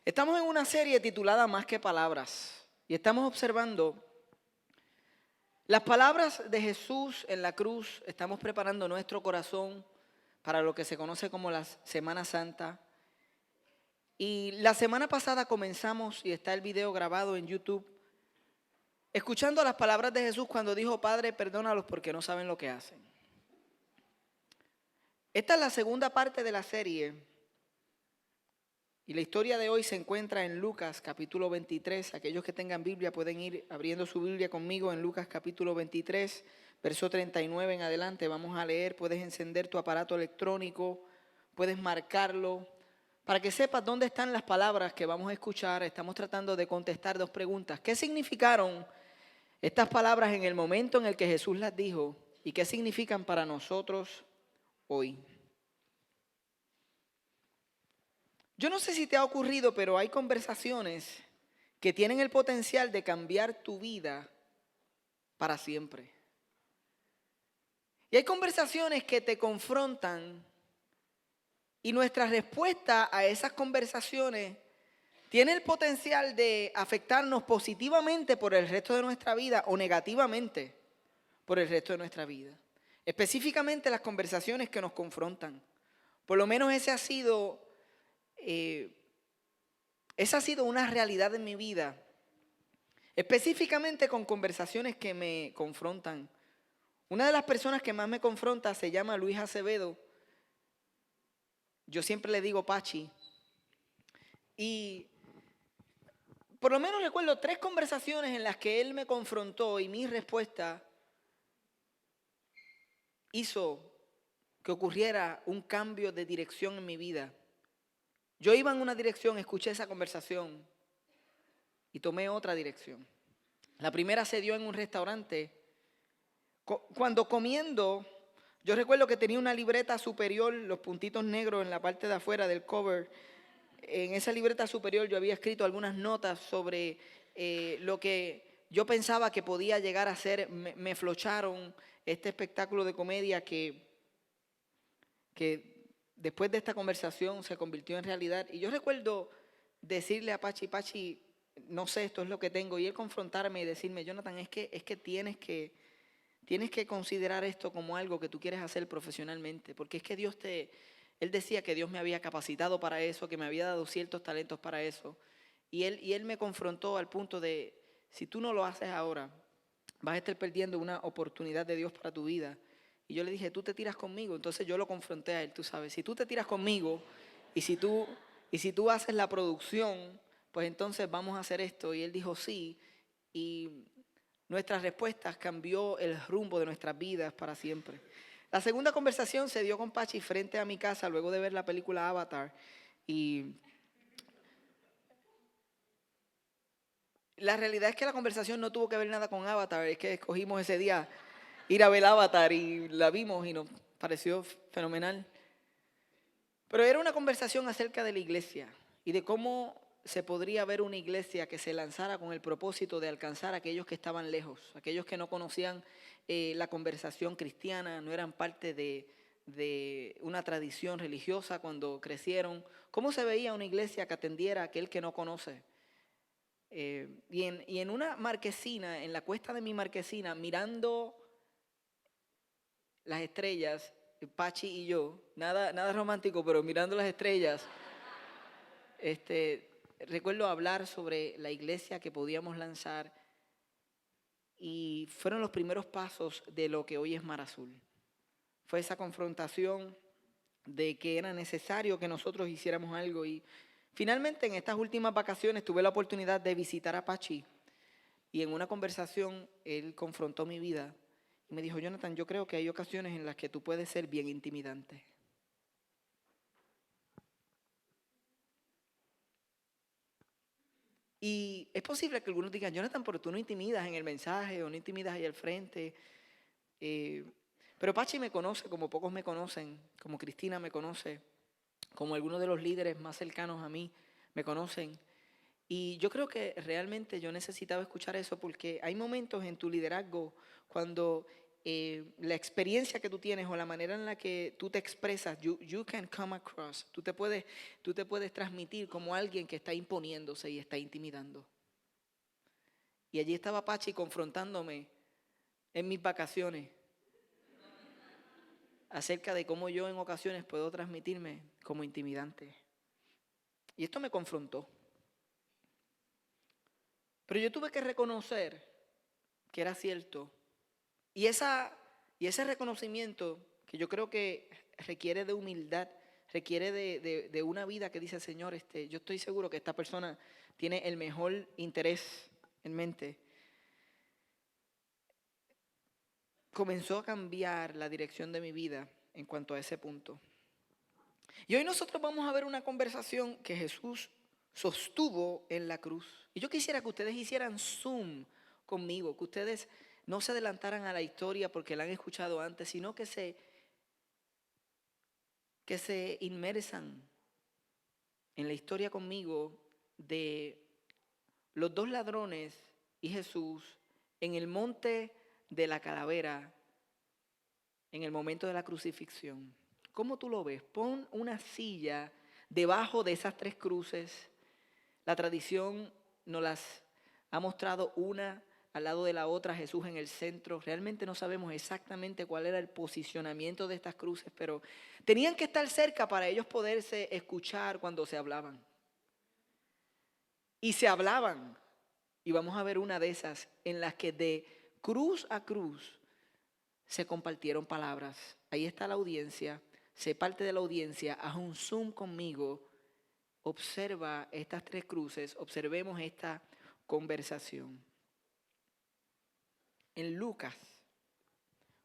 Estamos en una serie titulada Más que Palabras y estamos observando las palabras de Jesús en la cruz. Estamos preparando nuestro corazón para lo que se conoce como la Semana Santa. Y la semana pasada comenzamos, y está el video grabado en YouTube, escuchando las palabras de Jesús cuando dijo: Padre, perdónalos porque no saben lo que hacen. Esta es la segunda parte de la serie. Y la historia de hoy se encuentra en Lucas capítulo 23. Aquellos que tengan Biblia pueden ir abriendo su Biblia conmigo en Lucas capítulo 23, verso 39 en adelante. Vamos a leer. Puedes encender tu aparato electrónico, puedes marcarlo, para que sepas dónde están las palabras que vamos a escuchar. Estamos tratando de contestar dos preguntas. ¿Qué significaron estas palabras en el momento en el que Jesús las dijo? ¿Y qué significan para nosotros hoy? Yo no sé si te ha ocurrido, pero hay conversaciones que tienen el potencial de cambiar tu vida para siempre. Y hay conversaciones que te confrontan y nuestra respuesta a esas conversaciones tiene el potencial de afectarnos positivamente por el resto de nuestra vida o negativamente por el resto de nuestra vida. Específicamente las conversaciones que nos confrontan. Por lo menos esa ha sido una realidad en mi vida, específicamente con conversaciones que me confrontan. Una de las personas que más me confronta se llama Luis Acevedo. Yo siempre le digo Pachi. Y por lo menos recuerdo 3 conversaciones en las que él me confrontó y mi respuesta hizo que ocurriera un cambio de dirección en mi vida. Yo iba en una dirección, escuché esa conversación y tomé otra dirección. La primera se dio en un restaurante. Cuando comiendo, yo recuerdo que tenía una libreta superior, los puntitos negros en la parte de afuera del cover. En esa libreta superior yo había escrito algunas notas sobre lo que yo pensaba que podía llegar a ser. Me flocharon este espectáculo de comedia que después de esta conversación se convirtió en realidad. Y yo recuerdo decirle a Pachi: Pachi, no sé, esto es lo que tengo. Y él confrontarme y decirme: Jonathan, es que tienes que considerar esto como algo que tú quieres hacer profesionalmente. Porque es que él decía que Dios me había capacitado para eso, que me había dado ciertos talentos para eso. Y él me confrontó al punto de: si tú no lo haces ahora, vas a estar perdiendo una oportunidad de Dios para tu vida. Y yo le dije: tú te tiras conmigo. Entonces yo lo confronté a él, tú sabes, si tú te tiras conmigo y si tú haces la producción, pues entonces vamos a hacer esto. Y él dijo sí. Y nuestras respuestas cambió el rumbo de nuestras vidas para siempre. La segunda conversación se dio con Pachi frente a mi casa luego de ver la película Avatar. Y la realidad es que la conversación no tuvo que ver nada con Avatar. Es que escogimos ese día ir a ver Avatar y la vimos y nos pareció fenomenal. Pero era una conversación acerca de la iglesia y de cómo se podría ver una iglesia que se lanzara con el propósito de alcanzar a aquellos que estaban lejos, aquellos que no conocían la conversación cristiana, no eran parte de una tradición religiosa cuando crecieron. ¿Cómo se veía una iglesia que atendiera a aquel que no conoce? Y en una marquesina, en la cuesta de mi marquesina, mirando las estrellas, Pachi y yo, nada romántico, pero mirando las estrellas, recuerdo hablar sobre la iglesia que podíamos lanzar y fueron los primeros pasos de lo que hoy es Mar Azul. Fue esa confrontación de que era necesario que nosotros hiciéramos algo y finalmente en estas últimas vacaciones tuve la oportunidad de visitar a Pachi y en una conversación él confrontó mi vida y me dijo: Jonathan, yo creo que hay ocasiones en las que tú puedes ser bien intimidante. Y es posible que algunos digan: Jonathan, pero tú no intimidas en el mensaje o no intimidas ahí al frente. Pero Pachi me conoce como pocos me conocen, como Cristina me conoce, como algunos de los líderes más cercanos a mí me conocen. Y yo creo que realmente yo necesitaba escuchar eso porque hay momentos en tu liderazgo cuando la experiencia que tú tienes o la manera en la que tú te expresas, you can come across, tú te puedes transmitir como alguien que está imponiéndose y está intimidando. Y allí estaba Pachi confrontándome en mis vacaciones acerca de cómo yo en ocasiones puedo transmitirme como intimidante. Y esto me confrontó. Pero yo tuve que reconocer que era cierto. Y ese reconocimiento, que yo creo que requiere de humildad, requiere de una vida que dice, Señor, yo estoy seguro que esta persona tiene el mejor interés en mente. Comenzó a cambiar la dirección de mi vida en cuanto a ese punto. Y hoy nosotros vamos a ver una conversación que Jesús sostuvo en la cruz. Y yo quisiera que ustedes hicieran zoom conmigo, que ustedes no se adelantaran a la historia porque la han escuchado antes, sino que se inmersan en la historia conmigo de los dos ladrones y Jesús en el monte de la calavera, en el momento de la crucifixión. ¿Cómo tú lo ves? Pon una silla debajo de esas tres cruces. La tradición nos las ha mostrado una al lado de la otra, Jesús en el centro. Realmente no sabemos exactamente cuál era el posicionamiento de estas cruces, pero tenían que estar cerca para ellos poderse escuchar cuando se hablaban. Y se hablaban. Y vamos a ver una de esas en las que de cruz a cruz se compartieron palabras. Ahí está la audiencia. Sé parte de la audiencia. Haz un zoom conmigo. Observa estas tres cruces. Observemos esta conversación. En Lucas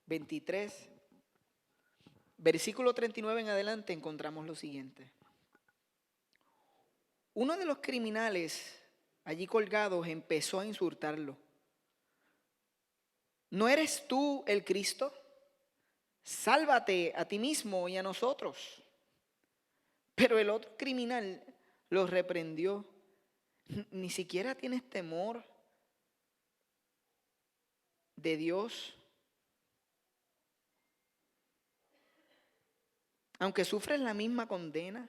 23, versículo 39 en adelante, encontramos lo siguiente. Uno de los criminales allí colgados empezó a insultarlo. ¿No eres tú el Cristo? Sálvate a ti mismo y a nosotros. Pero el otro criminal lo reprendió. Ni siquiera tienes temor de Dios. Aunque sufres la misma condena.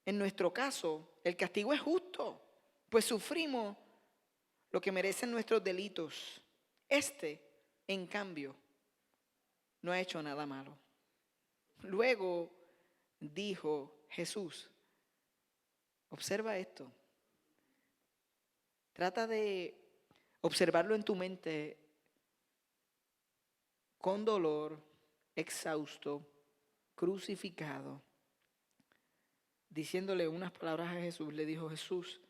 En nuestro caso, el castigo es justo, pues sufrimos lo que merecen nuestros delitos. En cambio, no ha hecho nada malo. Luego dijo Jesús, observa esto. Trata de observarlo en tu mente con dolor, exhausto, crucificado. Diciéndole unas palabras a Jesús, le dijo Jesús,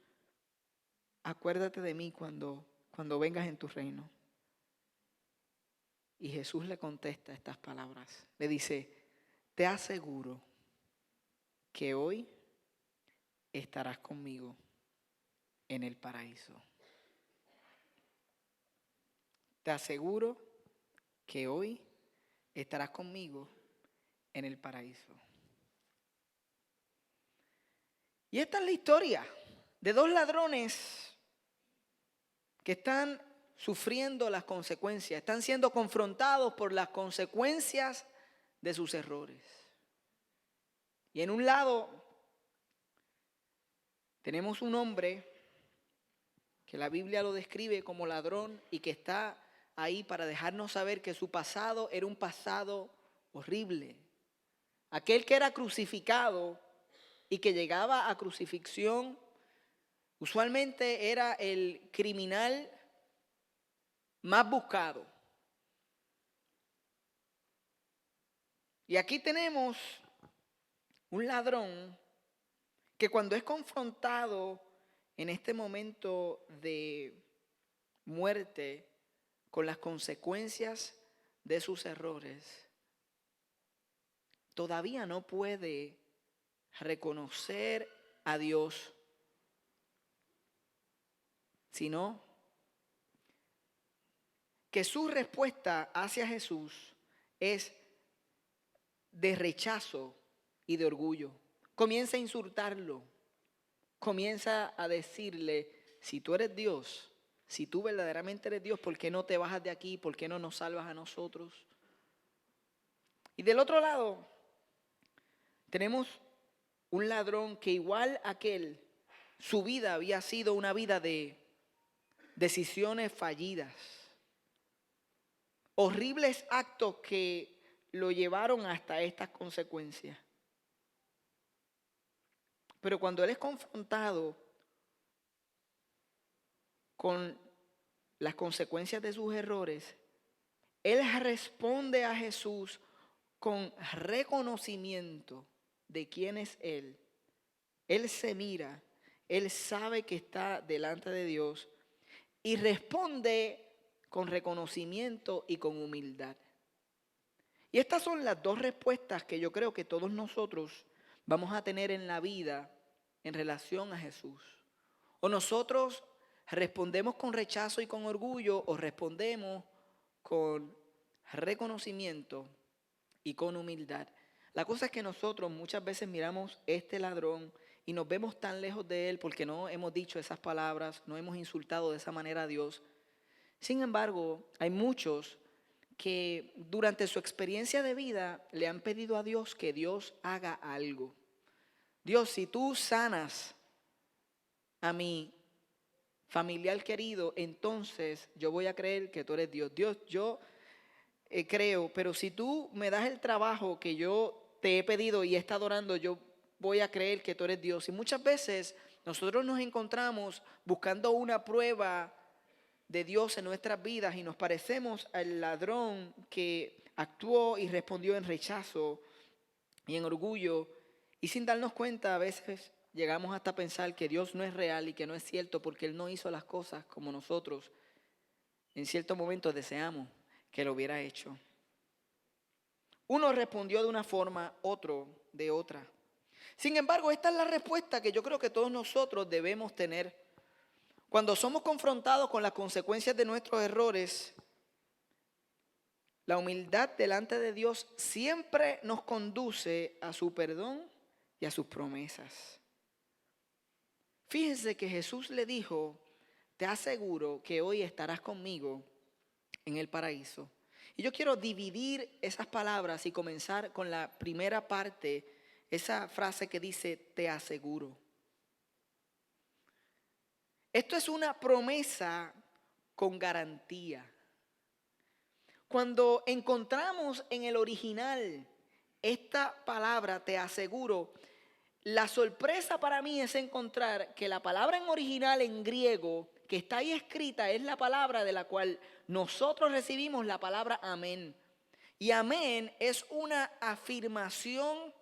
acuérdate de mí cuando vengas en tu reino. Y Jesús le contesta estas palabras. Le dice, te aseguro que hoy estarás conmigo en el paraíso. Te aseguro que hoy estarás conmigo en el paraíso. Y esta es la historia de dos ladrones que están sufriendo las consecuencias, están siendo confrontados por las consecuencias de sus errores. Y en un lado tenemos un hombre que la Biblia lo describe como ladrón y que está ahí para dejarnos saber que su pasado era un pasado horrible. Aquel que era crucificado y que llegaba a crucifixión, usualmente era el criminal más buscado. Y aquí tenemos un ladrón que cuando es confrontado en este momento de muerte con las consecuencias de sus errores, todavía no puede reconocer a Dios, sino que su respuesta hacia Jesús es de rechazo y de orgullo. Comienza a insultarlo, comienza a decirle, si tú eres Dios, Si tú verdaderamente eres Dios, ¿por qué no te bajas de aquí? ¿Por qué no nos salvas a nosotros? Y del otro lado, tenemos un ladrón que igual aquel, su vida había sido una vida de decisiones fallidas, horribles actos que lo llevaron hasta estas consecuencias. Pero cuando él es confrontado con las consecuencias de sus errores, él responde a Jesús con reconocimiento de quién es él. Él se mira, él sabe que está delante de Dios y responde con reconocimiento y con humildad. Y estas son las dos respuestas que yo creo que todos nosotros vamos a tener en la vida en relación a Jesús. O nosotros respondemos con rechazo y con orgullo, o respondemos con reconocimiento y con humildad. La cosa es que nosotros muchas veces miramos este ladrón y nos vemos tan lejos de él porque no hemos dicho esas palabras, no hemos insultado de esa manera a Dios. Sin embargo, hay muchos que durante su experiencia de vida le han pedido a Dios que Dios haga algo. Dios, si tú sanas a mi familiar querido, entonces yo voy a creer que tú eres Dios. Dios, yo creo, pero si tú me das el trabajo que yo te he pedido y he estado orando, yo voy a creer que tú eres Dios. Y muchas veces nosotros nos encontramos buscando una prueba de Dios en nuestras vidas y nos parecemos al ladrón que actuó y respondió en rechazo y en orgullo, y sin darnos cuenta a veces llegamos hasta pensar que Dios no es real y que no es cierto porque Él no hizo las cosas como nosotros en ciertos momentos deseamos que lo hubiera hecho. Uno respondió de una forma, otro de otra. Sin embargo, esta es la respuesta que yo creo que todos nosotros debemos tener. Cuando somos confrontados con las consecuencias de nuestros errores, la humildad delante de Dios siempre nos conduce a su perdón y a sus promesas. Fíjense que Jesús le dijo, te aseguro que hoy estarás conmigo en el paraíso. Y yo quiero dividir esas palabras y comenzar con la primera parte, esa frase que dice, te aseguro. Esto es una promesa con garantía. Cuando encontramos en el original esta palabra, te aseguro, la sorpresa para mí es encontrar que la palabra en original en griego que está ahí escrita es la palabra de la cual nosotros recibimos la palabra amén. Y amén es una afirmación,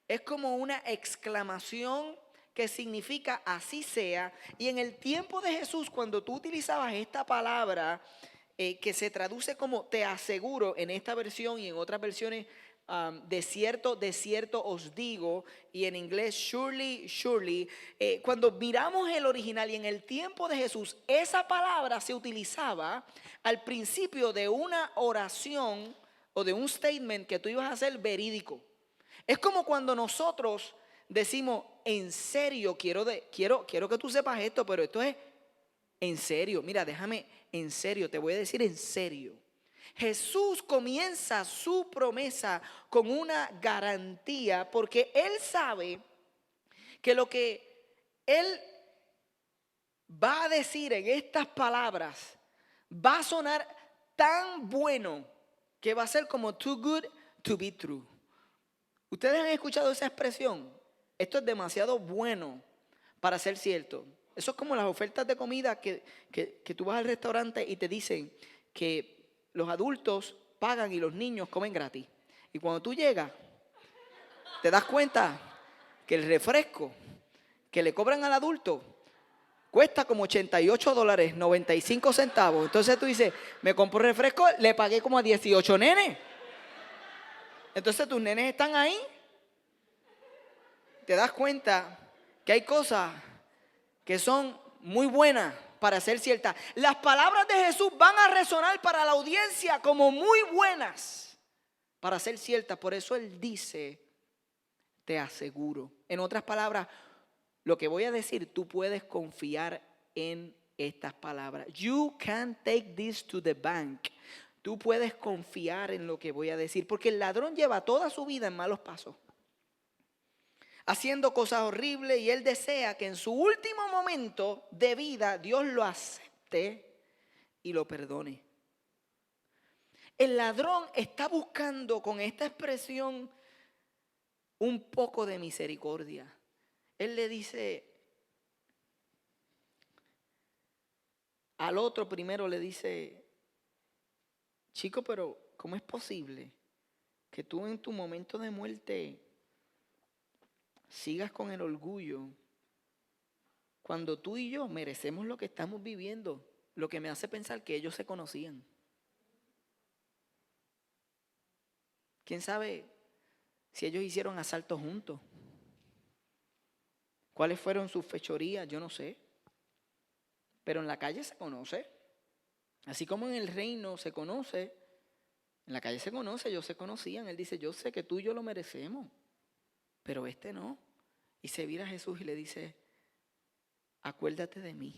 es como una exclamación que significa así sea. Y en el tiempo de Jesús, cuando tú utilizabas esta palabra que se traduce como te aseguro en esta versión y en otras versiones, de cierto os digo, y en inglés surely, surely, cuando miramos el original y en el tiempo de Jesús, esa palabra se utilizaba al principio de una oración o de un statement que tú ibas a hacer verídico. Es como cuando nosotros decimos, en serio, quiero que tú sepas esto, pero esto es en serio. Mira, déjame, en serio, te voy a decir en serio. Jesús comienza su promesa con una garantía porque Él sabe que lo que Él va a decir en estas palabras va a sonar tan bueno que va a ser como too good to be true. ¿Ustedes han escuchado esa expresión? Esto es demasiado bueno para ser cierto. Eso es como las ofertas de comida que tú vas al restaurante y te dicen que los adultos pagan y los niños comen gratis. Y cuando tú llegas, te das cuenta que el refresco que le cobran al adulto cuesta como $88, 95 centavos. Entonces tú dices, me compro refresco, le pagué como a 18 nenes. Entonces tus nenes están ahí. Te das cuenta que hay cosas que son muy buenas para ser ciertas. Las palabras de Jesús van a resonar para la audiencia como muy buenas para ser ciertas. Por eso Él dice, te aseguro. En otras palabras, lo que voy a decir, tú puedes confiar en estas palabras. You can take this to the bank. Tú puedes confiar en lo que voy a decir, porque el ladrón lleva toda su vida en malos pasos, haciendo cosas horribles, y él desea que en su último momento de vida Dios lo acepte y lo perdone. El ladrón está buscando con esta expresión un poco de misericordia. Él le dice al otro, primero le dice: chico, pero ¿cómo es posible que tú en tu momento de muerte sigas con el orgullo cuando tú y yo merecemos lo que estamos viviendo? Lo que me hace pensar que ellos se conocían. ¿Quién sabe si ellos hicieron asaltos juntos? ¿Cuáles fueron sus fechorías? Yo no sé. Pero en la calle se conoce. Así como en el reino se conoce, en la calle se conoce, ellos se conocían. Él dice: yo sé que tú y yo lo merecemos, pero este no. Y se vira a Jesús y le dice: acuérdate de mí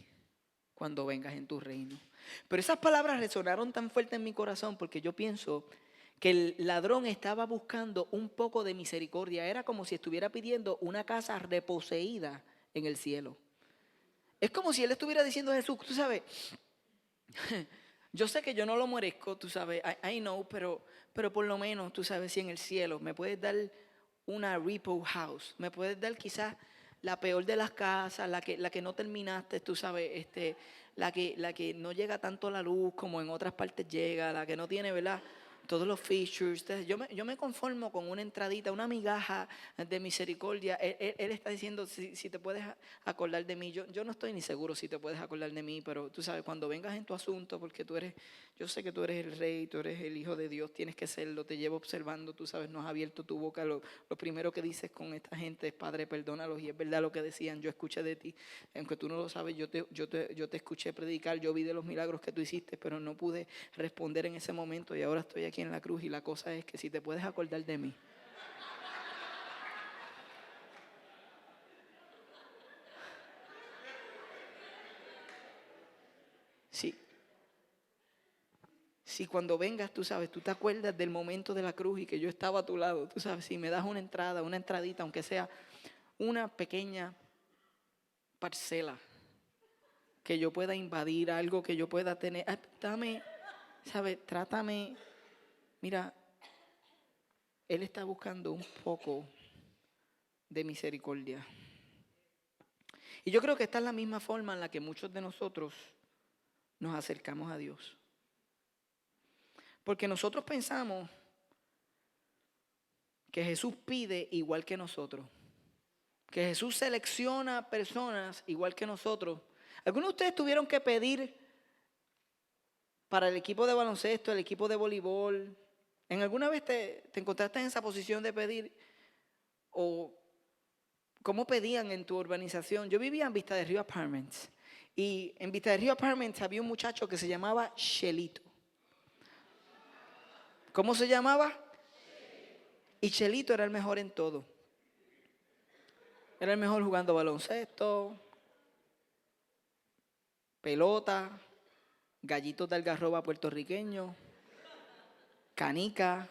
cuando vengas en tu reino. Pero esas palabras resonaron tan fuerte en mi corazón, porque yo pienso que el ladrón estaba buscando un poco de misericordia. Era como si estuviera pidiendo una casa reposeída en el cielo. Es como si él estuviera diciendo a Jesús: tú sabes, yo sé que yo no lo merezco, tú sabes, I know, pero por lo menos, tú sabes, si en el cielo me puedes dar una repo house, me puedes dar quizás la peor de las casas, la que no terminaste, tú sabes, la que no llega tanto la luz como en otras partes llega, la que no tiene, ¿verdad?, todos los features. Entonces, yo me conformo con una entradita, una migaja de misericordia. Él está diciendo: si te puedes acordar de mí. Yo no estoy ni seguro si te puedes acordar de mí, pero tú sabes, cuando vengas en tu asunto, porque yo sé que tú eres el rey, tú eres el hijo de Dios, tienes que serlo, te llevo observando, tú sabes, no has abierto tu boca. Lo primero que dices con esta gente es: Padre, perdónalos. Y es verdad lo que decían: yo escuché de ti, aunque tú no lo sabes, yo te escuché predicar, yo vi de los milagros que tú hiciste, pero no pude responder en ese momento, y ahora estoy aquí en la cruz, y la cosa es que si te puedes acordar de mí. Si cuando vengas, tú sabes, tú te acuerdas del momento de la cruz y que yo estaba a tu lado, tú sabes, si me das una entrada, una entradita, aunque sea una pequeña parcela, que yo pueda invadir, algo que yo pueda tener, dame, sabes, trátame. Mira, Él está buscando un poco de misericordia. Y yo creo que esta es la misma forma en la que muchos de nosotros nos acercamos a Dios. Porque nosotros pensamos que Jesús pide igual que nosotros, que Jesús selecciona personas igual que nosotros. Algunos de ustedes tuvieron que pedir para el equipo de baloncesto, el equipo de voleibol. ¿En alguna vez te encontraste en esa posición de pedir? ¿O cómo pedían en tu urbanización? Yo vivía en Vista del Río Apartments, y en Vista del Río Apartments había un muchacho que se llamaba Chelito. ¿Cómo se llamaba? Y Chelito era el mejor en todo. Era el mejor jugando baloncesto, pelota, gallitos de algarroba puertorriqueño, canica.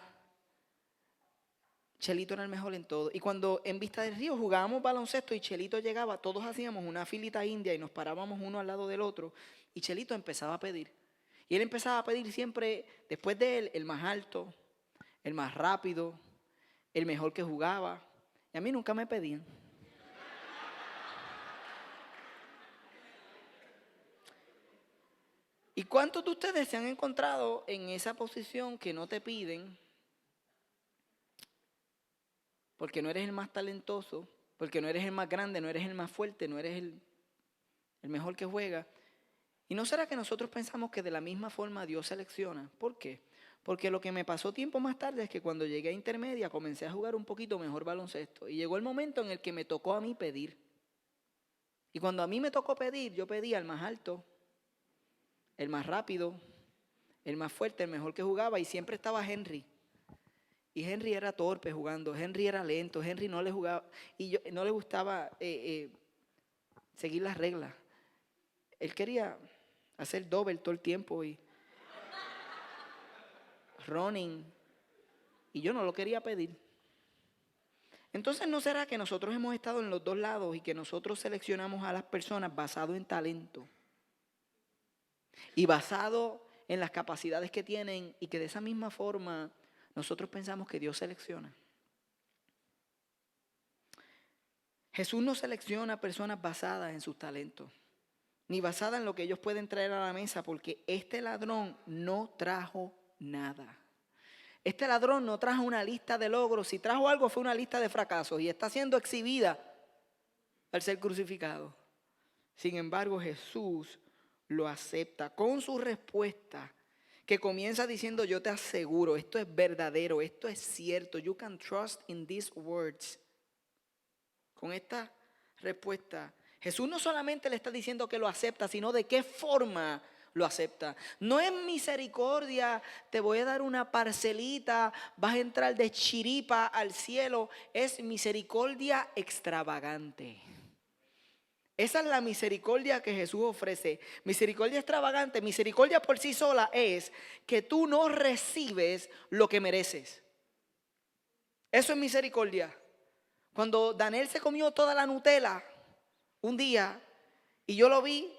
Chelito era el mejor en todo. Y cuando en Vista del Río jugábamos baloncesto y Chelito llegaba, todos hacíamos una filita india y nos parábamos uno al lado del otro, y Chelito empezaba a pedir. Y él empezaba a pedir siempre, después de él, el más alto, el más rápido, el mejor que jugaba. Y a mí nunca me pedían. ¿Y cuántos de ustedes se han encontrado en esa posición que no te piden porque no eres el más talentoso, porque no eres el más grande, no eres el más fuerte, no eres el mejor que juega? ¿Y no será que nosotros pensamos que de la misma forma Dios selecciona? ¿Por qué? Porque lo que me pasó tiempo más tarde es que cuando llegué a intermedia comencé a jugar un poquito mejor baloncesto, y llegó el momento en el que me tocó a mí pedir. Y cuando a mí me tocó pedir, yo pedía al más alto, el más rápido, el más fuerte, el mejor que jugaba, y siempre estaba Henry. Y Henry era torpe jugando, Henry era lento, Henry no le jugaba, y no le gustaba seguir las reglas. él quería hacer double todo el tiempo y running, y yo no lo quería pedir. Entonces, ¿no será que nosotros hemos estado en los dos lados y que nosotros seleccionamos a las personas basado en talento y basado en las capacidades que tienen, y que de esa misma forma nosotros pensamos que Dios selecciona? Jesús no selecciona personas basadas en sus talentos, ni basadas en lo que ellos pueden traer a la mesa, porque este ladrón no trajo nada. Este ladrón no trajo una lista de logros. Si trajo algo, fue una lista de fracasos, y está siendo exhibida al ser crucificado. Sin embargo, Jesús lo acepta con su respuesta, que comienza diciendo: yo te aseguro, esto es verdadero, esto es cierto. You can trust in these words. Con esta respuesta, Jesús no solamente le está diciendo que lo acepta, sino de qué forma lo acepta. No es misericordia, te voy a dar una parcelita, vas a entrar de chiripa al cielo. Es misericordia extravagante. Esa es la misericordia que Jesús ofrece. Misericordia extravagante, misericordia por sí sola es que tú no recibes lo que mereces. Eso es misericordia. Cuando Daniel se comió toda la Nutella un día y yo lo vi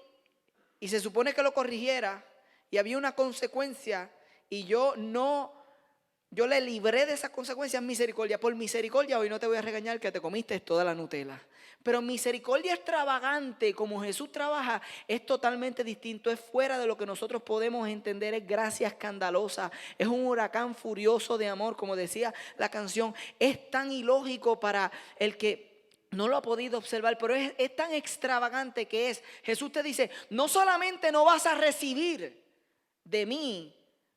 y se supone que lo corrigiera y había una consecuencia y yo le libré de esa consecuencia, misericordia. Por misericordia hoy no te voy a regañar que te comiste toda la Nutella. Pero misericordia extravagante, como Jesús trabaja, es totalmente distinto. Es fuera de lo que nosotros podemos entender. Es gracia escandalosa. Es un huracán furioso de amor, como decía la canción. Es tan ilógico para el que no lo ha podido observar, pero es tan extravagante que es. Jesús te dice: no solamente no vas a recibir de mí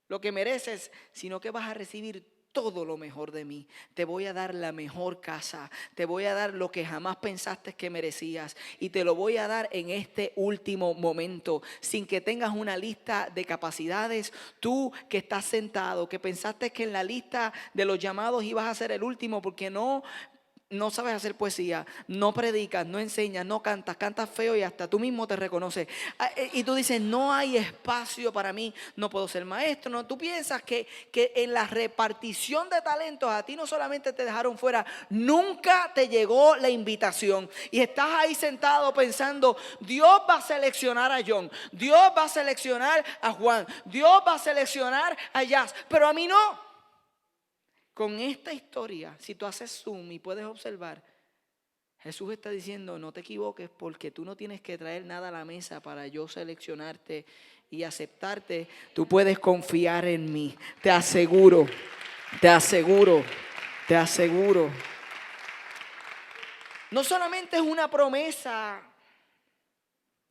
lo que mereces, sino que vas a recibir todo lo mejor de mí. Te voy a dar la mejor casa, te voy a dar lo que jamás pensaste que merecías, y te lo voy a dar en este último momento, sin que tengas una lista de capacidades. Tú que estás sentado, que pensaste que en la lista de los llamados ibas a ser el último porque no sabes hacer poesía, no predicas, no enseñas, no cantas, cantas feo y hasta tú mismo te reconoces. Y tú dices: no hay espacio para mí, no puedo ser maestro. No, tú piensas que en la repartición de talentos a ti no solamente te dejaron fuera, nunca te llegó la invitación. Y estás ahí sentado pensando: Dios va a seleccionar a John, Dios va a seleccionar a Juan, Dios va a seleccionar a Jazz, pero a mí no. Con esta historia, si tú haces zoom y puedes observar, Jesús está diciendo: no te equivoques, porque tú no tienes que traer nada a la mesa para yo seleccionarte y aceptarte. Tú puedes confiar en mí. Te aseguro, te aseguro, te aseguro. No solamente es una promesa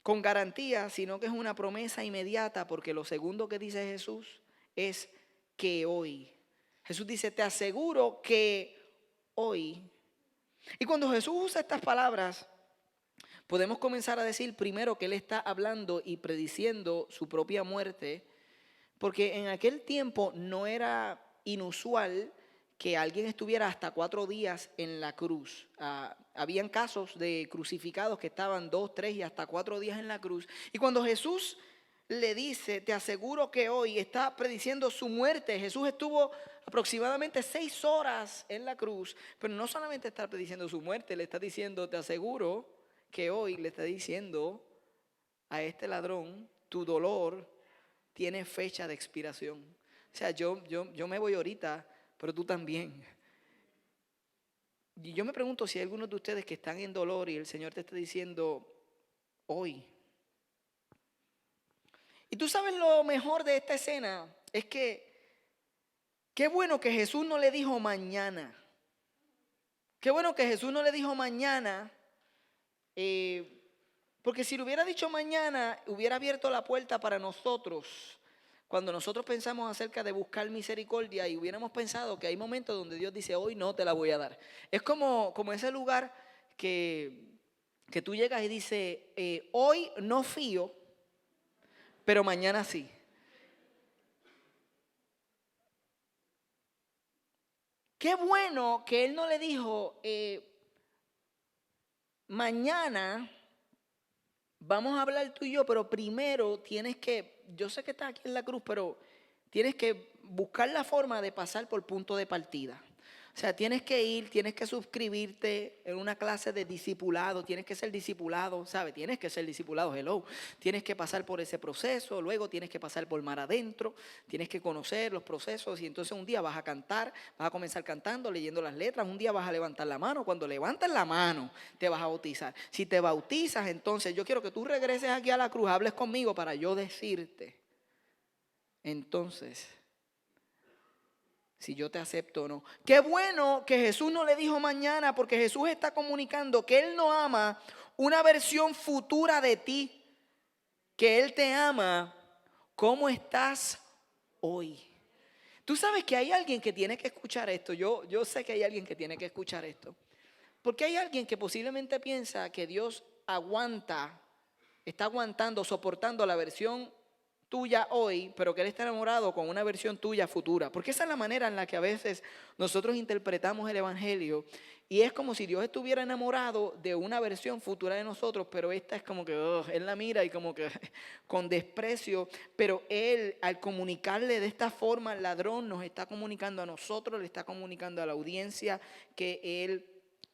con garantía, sino que es una promesa inmediata, porque lo segundo que dice Jesús es que hoy. Jesús dice: te aseguro que hoy. Y cuando Jesús usa estas palabras, podemos comenzar a decir primero que Él está hablando y prediciendo su propia muerte, porque en aquel tiempo no era inusual que alguien estuviera hasta 4 días en la cruz. Habían casos de crucificados que estaban 2, 3 y hasta 4 días en la cruz. Y cuando Jesús le dice: te aseguro que hoy, está prediciendo su muerte. Jesús estuvo aproximadamente 6 horas en la cruz, pero no solamente está prediciendo su muerte, le está diciendo: te aseguro que hoy, le está diciendo a este ladrón: tu dolor tiene fecha de expiración. O sea, yo me voy ahorita, pero tú también. Y yo me pregunto si hay algunos de ustedes que están en dolor y el Señor te está diciendo: hoy. Y tú sabes lo mejor de esta escena, es que qué bueno que Jesús no le dijo mañana. Qué bueno que Jesús no le dijo mañana, porque si lo hubiera dicho mañana, hubiera abierto la puerta para nosotros. Cuando nosotros pensamos acerca de buscar misericordia y hubiéramos pensado que hay momentos donde Dios dice: hoy no te la voy a dar. Es como ese lugar que tú llegas y dices: hoy no fío, pero mañana sí. Qué bueno que Él no le dijo: mañana vamos a hablar tú y yo, pero primero tienes que, yo sé que estás aquí en la cruz, pero tienes que buscar la forma de pasar por punto de partida. O sea, tienes que ir, tienes que suscribirte en una clase de discipulado, tienes que ser discipulado, ¿sabes? Tienes que ser discipulado, hello. Tienes que pasar por ese proceso, luego tienes que pasar por mar adentro, tienes que conocer los procesos y entonces un día vas a cantar, vas a comenzar cantando, leyendo las letras, un día vas a levantar la mano, cuando levantas la mano te vas a bautizar. Si te bautizas, entonces yo quiero que tú regreses aquí a la cruz, hables conmigo para yo decirte, entonces, si yo te acepto o no. Qué bueno que Jesús no le dijo mañana, porque Jesús está comunicando que Él no ama una versión futura de ti, que Él te ama como estás hoy. Tú sabes que hay alguien que tiene que escuchar esto. Yo sé que hay alguien que tiene que escuchar esto. Porque hay alguien que posiblemente piensa que Dios está aguantando, soportando la versión tuya hoy, pero que Él está enamorado con una versión tuya futura. Porque esa es la manera en la que a veces nosotros interpretamos el Evangelio. Y es como si Dios estuviera enamorado de una versión futura de nosotros, pero esta es como que Él la mira y como que con desprecio. Pero Él, al comunicarle de esta forma al ladrón, nos está comunicando a nosotros, le está comunicando a la audiencia que Él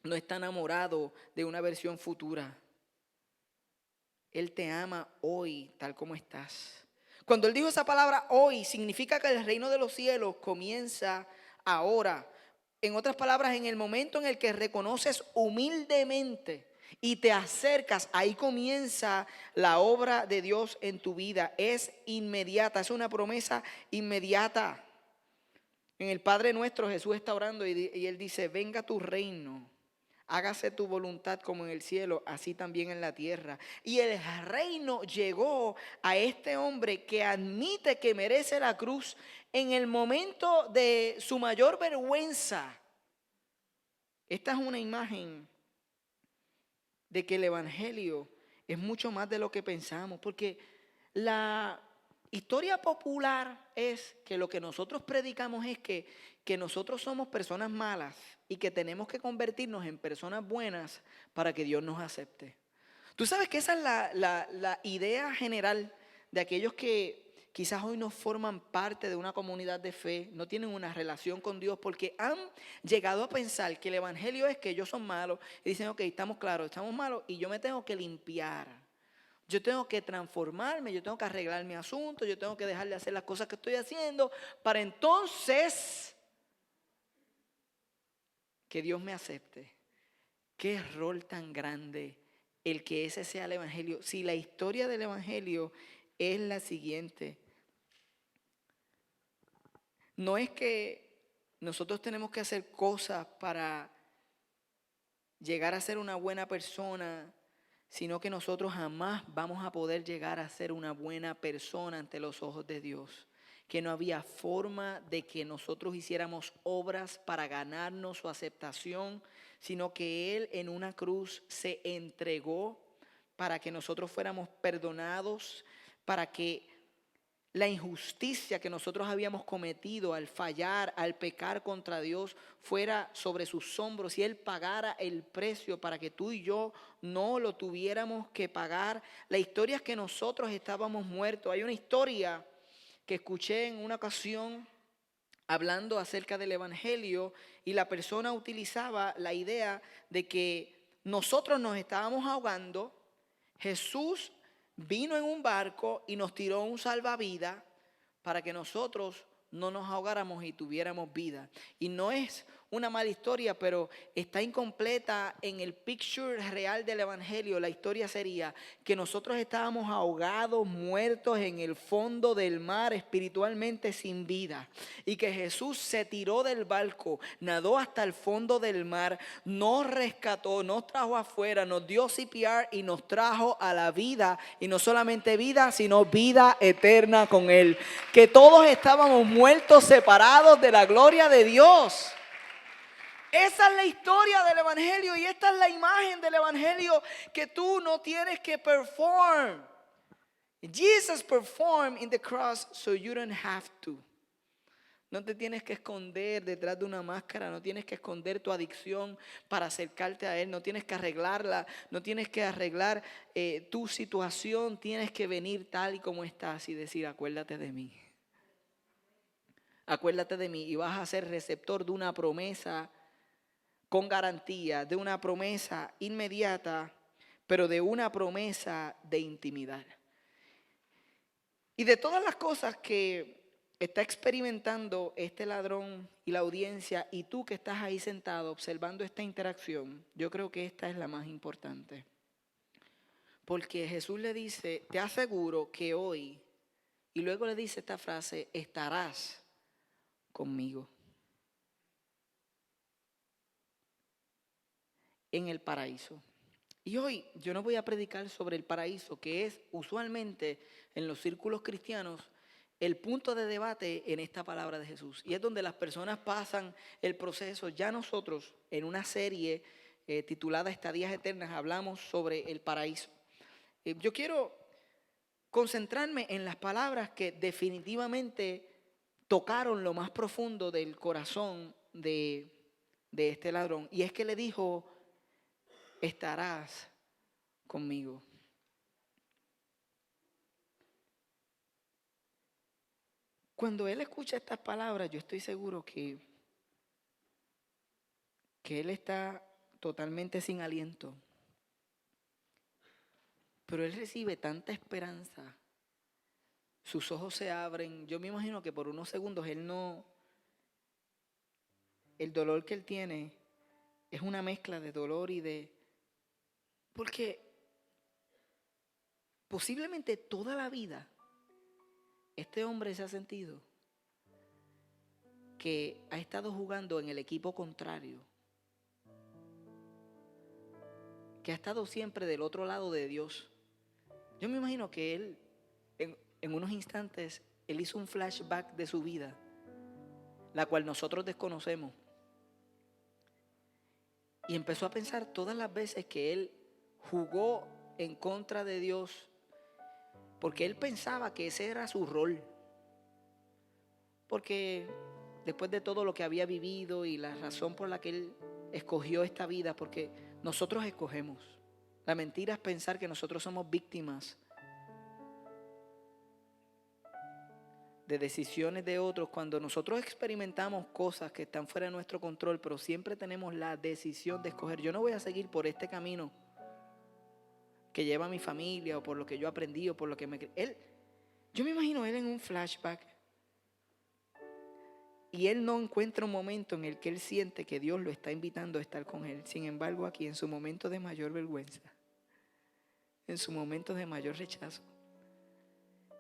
no está enamorado de una versión futura. Él te ama hoy tal como estás. Cuando Él dijo esa palabra hoy, significa que el reino de los cielos comienza ahora. En otras palabras, en el momento en el que reconoces humildemente y te acercas, ahí comienza la obra de Dios en tu vida. Es inmediata, es una promesa inmediata. En el Padre Nuestro Jesús está orando y Él dice, venga tu reino. Hágase tu voluntad como en el cielo, así también en la tierra. Y el reino llegó a este hombre que admite que merece la cruz en el momento de su mayor vergüenza. Esta es una imagen de que el Evangelio es mucho más de lo que pensamos, porque la historia popular es que lo que nosotros predicamos es que nosotros somos personas malas y que tenemos que convertirnos en personas buenas para que Dios nos acepte. Tú sabes que esa es la idea general de aquellos que quizás hoy no forman parte de una comunidad de fe, no tienen una relación con Dios porque han llegado a pensar que el Evangelio es que ellos son malos y dicen, ok, estamos claros, estamos malos y yo me tengo que limpiar. Yo tengo que transformarme, yo tengo que arreglar mi asunto, yo tengo que dejar de hacer las cosas que estoy haciendo para entonces que Dios me acepte. Qué rol tan grande el que ese sea el Evangelio. Si la historia del Evangelio es la siguiente, no es que nosotros tenemos que hacer cosas para llegar a ser una buena persona, sino que nosotros jamás vamos a poder llegar a ser una buena persona ante los ojos de Dios. Que no había forma de que nosotros hiciéramos obras para ganarnos su aceptación, sino que Él en una cruz se entregó para que nosotros fuéramos perdonados, para que la injusticia que nosotros habíamos cometido al fallar, al pecar contra Dios, fuera sobre sus hombros y Él pagara el precio para que tú y yo no lo tuviéramos que pagar. La historia es que nosotros estábamos muertos. Hay una historia que escuché en una ocasión hablando acerca del Evangelio y la persona utilizaba la idea de que nosotros nos estábamos ahogando, Jesús vino en un barco y nos tiró un salvavidas para que nosotros no nos ahogáramos y tuviéramos vida. Y no es una mala historia, pero está incompleta en el picture real del Evangelio. La historia sería que nosotros estábamos ahogados, muertos en el fondo del mar, espiritualmente sin vida. Y que Jesús se tiró del barco, nadó hasta el fondo del mar, nos rescató, nos trajo afuera, nos dio CPR y nos trajo a la vida. Y no solamente vida, sino vida eterna con Él. Que todos estábamos muertos, separados de la gloria de Dios. Esa es la historia del Evangelio y esta es la imagen del Evangelio que tú no tienes que perform. Jesus performed in the cross so you don't have to. No te tienes que esconder detrás de una máscara, no tienes que esconder tu adicción para acercarte a Él, no tienes que arreglarla, no tienes que arreglar tu situación, tienes que venir tal y como estás y decir, acuérdate de mí. Acuérdate de mí y vas a ser receptor de una promesa con garantía, de una promesa inmediata, pero de una promesa de intimidad. Y de todas las cosas que está experimentando este ladrón y la audiencia y tú que estás ahí sentado observando esta interacción, yo creo que esta es la más importante. Porque Jesús le dice, te aseguro que hoy, y luego le dice esta frase, estarás conmigo en el paraíso. Y hoy yo no voy a predicar sobre el paraíso, que es usualmente en los círculos cristianos el punto de debate en esta palabra de Jesús. Y es donde las personas pasan el proceso. Ya nosotros en una serie titulada Estadías Eternas hablamos sobre el paraíso. Yo quiero concentrarme en las palabras que definitivamente tocaron lo más profundo del corazón de este ladrón. Y es que le dijo, estarás conmigo. Cuando él escucha estas palabras, yo estoy seguro que él está totalmente sin aliento. Pero él recibe tanta esperanza. Sus ojos se abren. Yo me imagino que por unos segundos el dolor que él tiene es una mezcla de dolor y porque posiblemente toda la vida este hombre se ha sentido que ha estado jugando en el equipo contrario, que ha estado siempre del otro lado de Dios. Yo me imagino que él, en unos instantes, él hizo un flashback de su vida, la cual nosotros desconocemos. Y empezó a pensar todas las veces que él jugó en contra de Dios, porque él pensaba que ese era su rol. Porque después de todo lo que había vivido y la razón por la que él escogió esta vida, porque nosotros escogemos. La mentira es pensar que nosotros somos víctimas de decisiones de otros, cuando nosotros experimentamos cosas que están fuera de nuestro control, pero siempre tenemos la decisión de escoger. Yo no voy a seguir por este camino que lleva a mi familia, o por lo que yo aprendí, o por lo que yo me imagino él en un flashback, y él no encuentra un momento en el que él siente que Dios lo está invitando a estar con él. Sin embargo, aquí en su momento de mayor vergüenza, en su momento de mayor rechazo,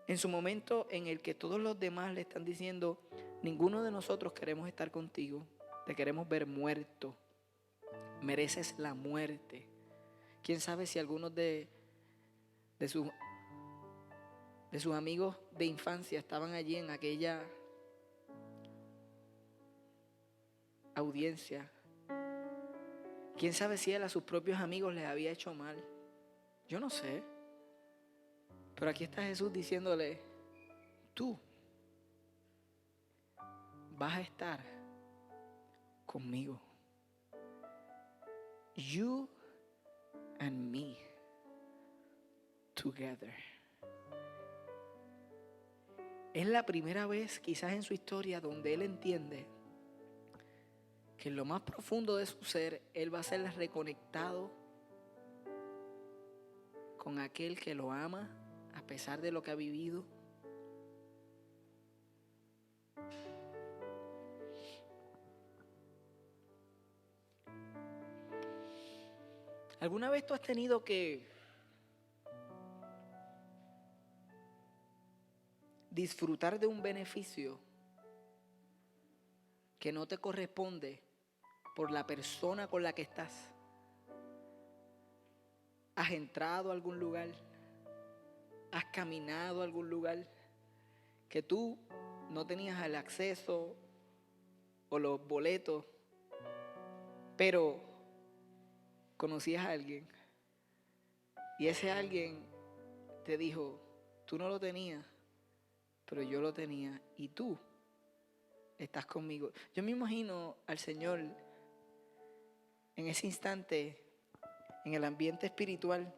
en su momento en el que todos los demás le están diciendo, ninguno de nosotros queremos estar contigo, te queremos ver muerto, mereces la muerte. Quién sabe si algunos de sus amigos de infancia estaban allí en aquella audiencia. Quién sabe si él a sus propios amigos les había hecho mal. Yo no sé. Pero aquí está Jesús diciéndole, tú vas a estar conmigo. You and me together. Es la primera vez quizás en su historia donde él entiende que en lo más profundo de su ser, él va a ser reconectado con aquel que lo ama a pesar de lo que ha vivido. ¿Alguna vez tú has tenido que disfrutar de un beneficio que no te corresponde por la persona con la que estás? ¿Has entrado a algún lugar? ¿Has caminado a algún lugar que tú no tenías el acceso o los boletos, pero conocías a alguien y ese alguien te dijo, tú no lo tenías, pero yo lo tenía, y tú estás conmigo. Yo me imagino al Señor en ese instante, en el ambiente espiritual,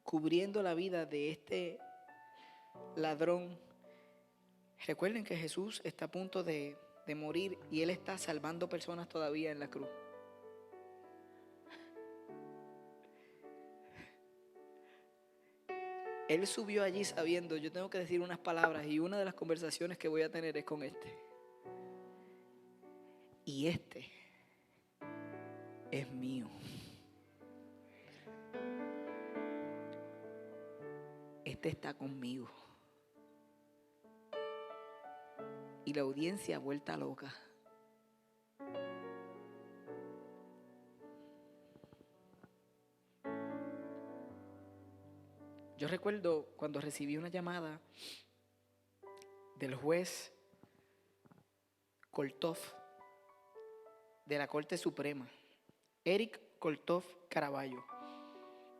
cubriendo la vida de este ladrón. Recuerden que Jesús está a punto de morir y Él está salvando personas todavía en la cruz. Él subió allí sabiendo, yo tengo que decir unas palabras y una de las conversaciones que voy a tener es con este. Y este es mío. Este está conmigo. Y la audiencia vuelta loca. Yo recuerdo cuando recibí una llamada del juez Koltov de la Corte Suprema, Eric Koltov Caraballo.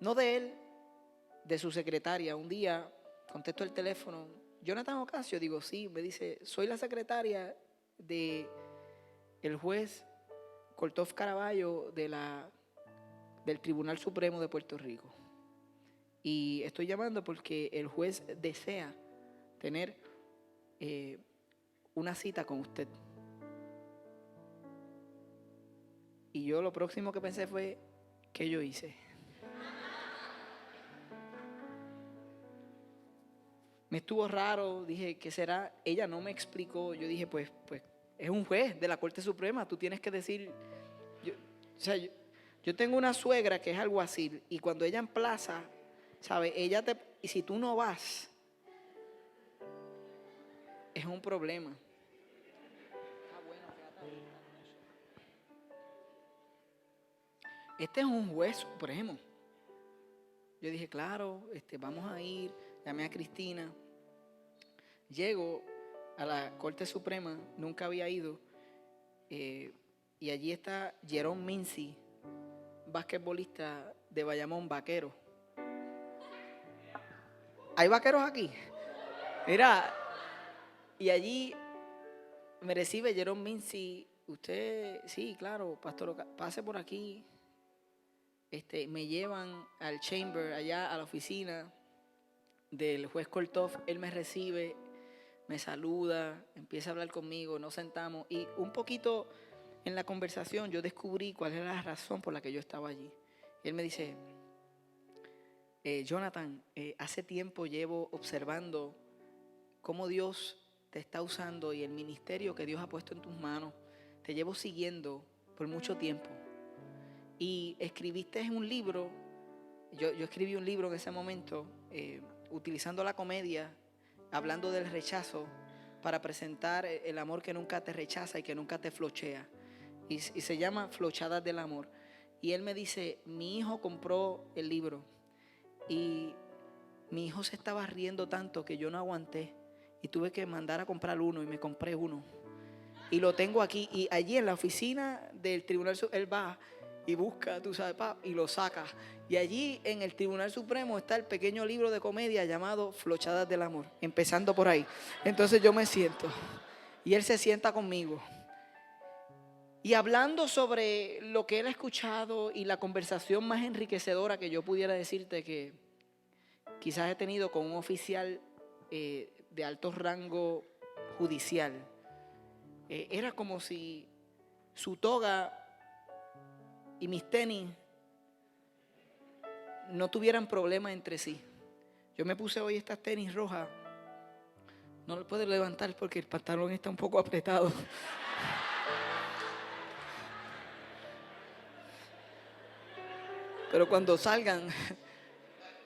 No de él, de su secretaria. Un día contesto el teléfono, Jonathan Ocasio, digo sí, me dice, soy la secretaria de el juez Koltov Caraballo del Tribunal Supremo de Puerto Rico. Y estoy llamando porque el juez desea tener una cita con usted. Y yo lo próximo que pensé fue, ¿qué yo hice? Me estuvo raro, dije, ¿qué será? Ella no me explicó, yo dije, pues es un juez de la Corte Suprema, tú tienes que decir, yo tengo una suegra que es alguacil y cuando ella emplaza, ¿sabes? Y si tú no vas, es un problema. Este es un juez supremo. Yo dije, claro, vamos a ir. Llamé a Cristina. Llego a la Corte Suprema, nunca había ido. Y allí está Jerome Mincy, basquetbolista de Bayamón, vaquero. ¿Hay vaqueros aquí? Mira, y allí me recibe Jerome Mincy. Usted, sí, claro, pastor, pase por aquí. Me llevan al chamber, allá a la oficina del juez Koltov. Él me recibe, me saluda, empieza a hablar conmigo, nos sentamos y un poquito en la conversación yo descubrí cuál era la razón por la que yo estaba allí. Y él me dice, Jonathan, hace tiempo llevo observando cómo Dios te está usando y el ministerio que Dios ha puesto en tus manos. Te llevo siguiendo por mucho tiempo. Y escribiste un libro, yo escribí un libro en ese momento, utilizando la comedia, hablando del rechazo, para presentar el amor que nunca te rechaza y que nunca te flochea. Y se llama Flochadas del Amor. Y él me dice, mi hijo compró el libro y mi hijo se estaba riendo tanto que yo no aguanté y tuve que mandar a comprar uno y me compré uno. Y lo tengo aquí y allí en la oficina del Tribunal, él va y busca, tú sabes, y lo saca. Y allí en el Tribunal Supremo está el pequeño libro de comedia llamado Flochadas del Amor, empezando por ahí. Entonces yo me siento y él se sienta conmigo. Y hablando sobre lo que él ha escuchado y la conversación más enriquecedora que yo pudiera decirte que quizás he tenido con un oficial de alto rango judicial, era como si su toga y mis tenis no tuvieran problema entre sí. Yo me puse hoy estas tenis rojas. No lo puedo levantar porque el pantalón está un poco apretado. Pero cuando salgan,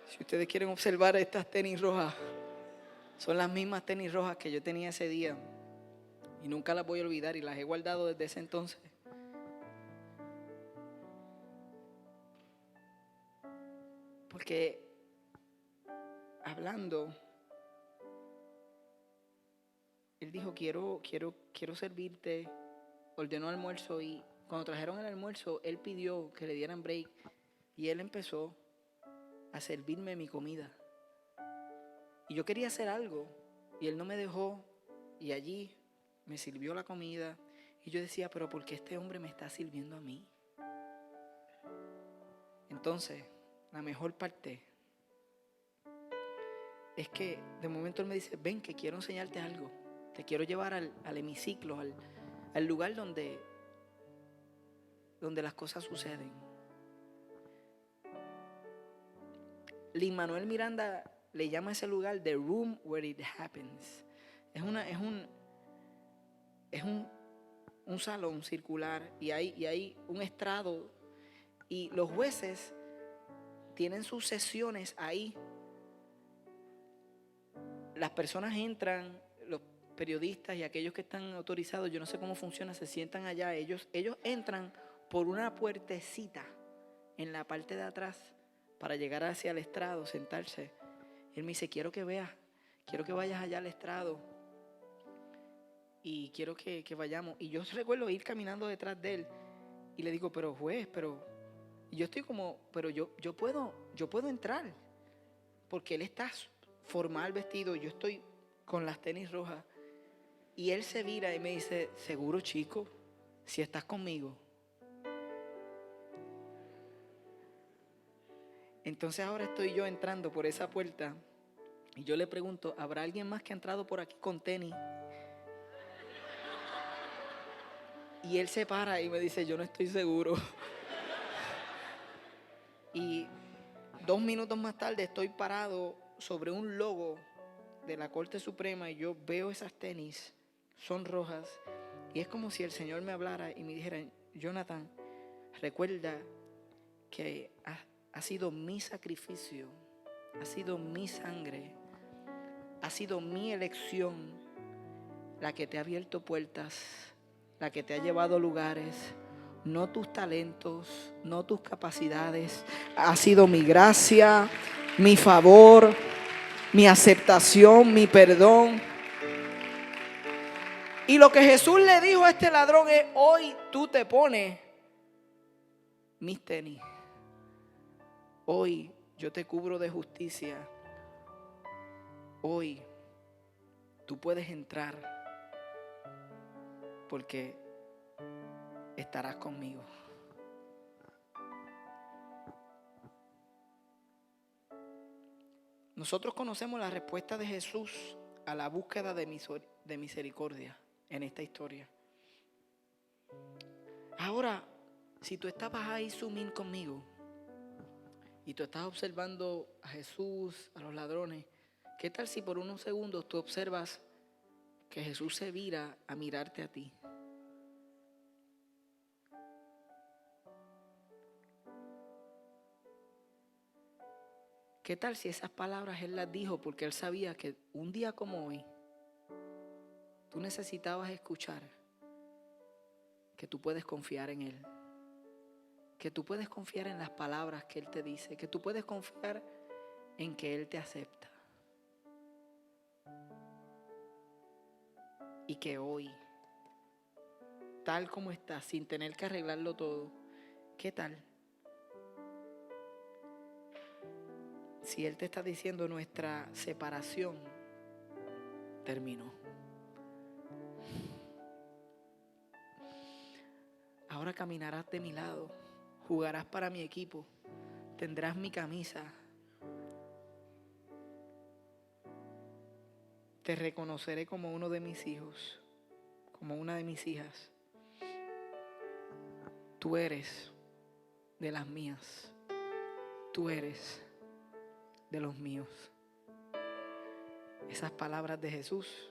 si ustedes quieren observar estas tenis rojas, son las mismas tenis rojas que yo tenía ese día. Y nunca las voy a olvidar y las he guardado desde ese entonces. Porque hablando, él dijo, quiero servirte. Ordenó almuerzo y cuando trajeron el almuerzo, él pidió que le dieran break y él empezó a servirme mi comida. Y yo quería hacer algo y él no me dejó y allí me sirvió la comida. Y yo decía, pero ¿por qué este hombre me está sirviendo a mí? Entonces, la mejor parte es que de momento él me dice, ven que quiero enseñarte algo. Te quiero llevar al hemiciclo, al lugar donde las cosas suceden. Lin-Manuel Miranda le llama a ese lugar The Room Where It Happens. Es un salón circular y hay un estrado y los jueces tienen sus sesiones ahí. Las personas entran, los periodistas y aquellos que están autorizados, yo no sé cómo funciona, se sientan allá. Ellos entran por una puertecita en la parte de atrás para llegar hacia el estrado, sentarse. Él me dice, quiero que vayas allá al estrado y quiero que vayamos. Y yo recuerdo ir caminando detrás de él y le digo, pero juez, y yo estoy como, pero yo puedo entrar, porque él está formal vestido, yo estoy con las tenis rojas. Y él se vira y me dice, seguro, chico, si estás conmigo. Entonces ahora estoy yo entrando por esa puerta y yo le pregunto, ¿habrá alguien más que ha entrado por aquí con tenis? Y él se para y me dice, yo no estoy seguro. Y 2 minutos más tarde estoy parado sobre un logo de la Corte Suprema y yo veo esas tenis, son rojas, y es como si el Señor me hablara y me dijera, Jonathan, recuerda que ha sido mi sacrificio, ha sido mi sangre, ha sido mi elección la que te ha abierto puertas, la que te ha llevado a lugares, no tus talentos, no tus capacidades. Ha sido mi gracia, mi favor, mi aceptación, mi perdón. Y lo que Jesús le dijo a este ladrón es, hoy tú te pones mis tenis. Hoy yo te cubro de justicia. Hoy tú puedes entrar porque estarás conmigo. Nosotros conocemos la respuesta de Jesús a la búsqueda de misericordia en esta historia. Ahora, si tú estabas ahí zoom in conmigo y tú estás observando a Jesús, a los ladrones, ¿qué tal si por unos segundos tú observas que Jesús se vira a mirarte a ti? ¿Qué tal si esas palabras Él las dijo porque Él sabía que un día como hoy tú necesitabas escuchar que tú puedes confiar en Él, que tú puedes confiar en las palabras que Él te dice, que tú puedes confiar en que Él te acepta? Y que hoy, tal como estás, sin tener que arreglarlo todo, ¿qué tal si Él te está diciendo nuestra separación terminó? Ahora caminarás de mi lado, jugarás para mi equipo, tendrás mi camisa, te reconoceré como uno de mis hijos, como una de mis hijas. Tú eres de las mías, tú eres de los míos. Esas palabras de Jesús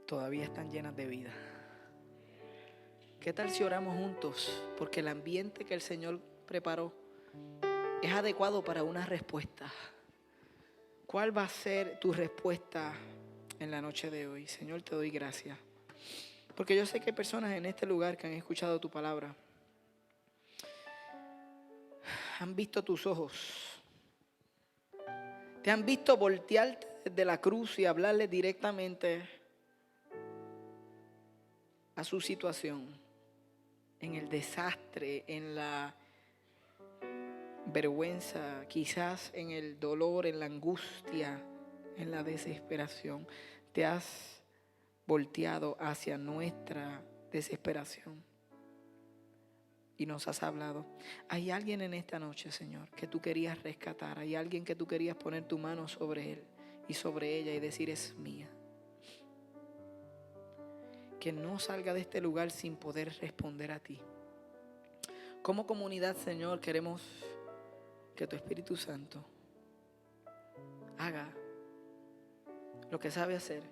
todavía están llenas de vida. ¿Qué tal si oramos juntos? Porque el ambiente que el Señor preparó es adecuado para una respuesta. ¿Cuál va a ser tu respuesta en la noche de hoy? Señor, te doy gracias. Porque yo sé que hay personas en este lugar que han escuchado tu palabra. Han visto tus ojos. Te han visto voltearte desde la cruz y hablarle directamente a su situación, en el desastre, en la vergüenza, quizás en el dolor, en la angustia, en la desesperación. Te has volteado hacia nuestra desesperación y nos has hablado. Hay alguien en esta noche, Señor, que tú querías rescatar. Hay alguien que tú querías poner tu mano sobre él y sobre ella y decir: es mía. Que no salga de este lugar sin poder responder a ti. Como comunidad, Señor, queremos que tu Espíritu Santo haga lo que sabe hacer,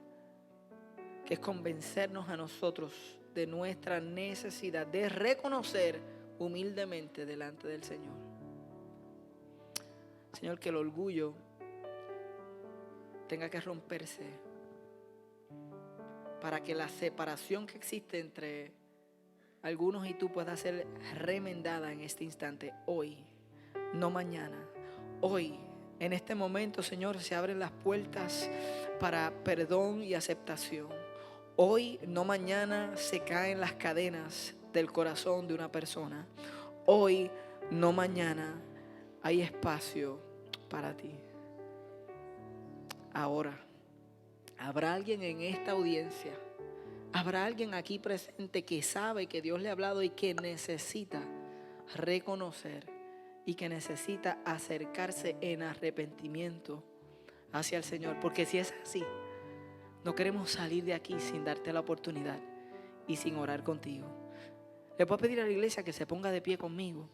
que es convencernos a nosotros de nuestra necesidad de reconocer humildemente delante del Señor. Señor, que el orgullo tenga que romperse para que la separación que existe entre algunos y tú pueda ser remendada en este instante, hoy, no mañana. Hoy, en este momento, Señor, se abren las puertas para perdón y aceptación. Hoy, no mañana, se caen las cadenas del corazón de una persona. Hoy, no mañana, hay espacio para ti. Ahora, habrá alguien en esta audiencia, habrá alguien aquí presente que sabe que Dios le ha hablado y que necesita reconocer y que necesita acercarse en arrepentimiento hacia el Señor. Porque si es así, no queremos salir de aquí sin darte la oportunidad y sin orar contigo. Le puedo pedir a la iglesia que se ponga de pie conmigo.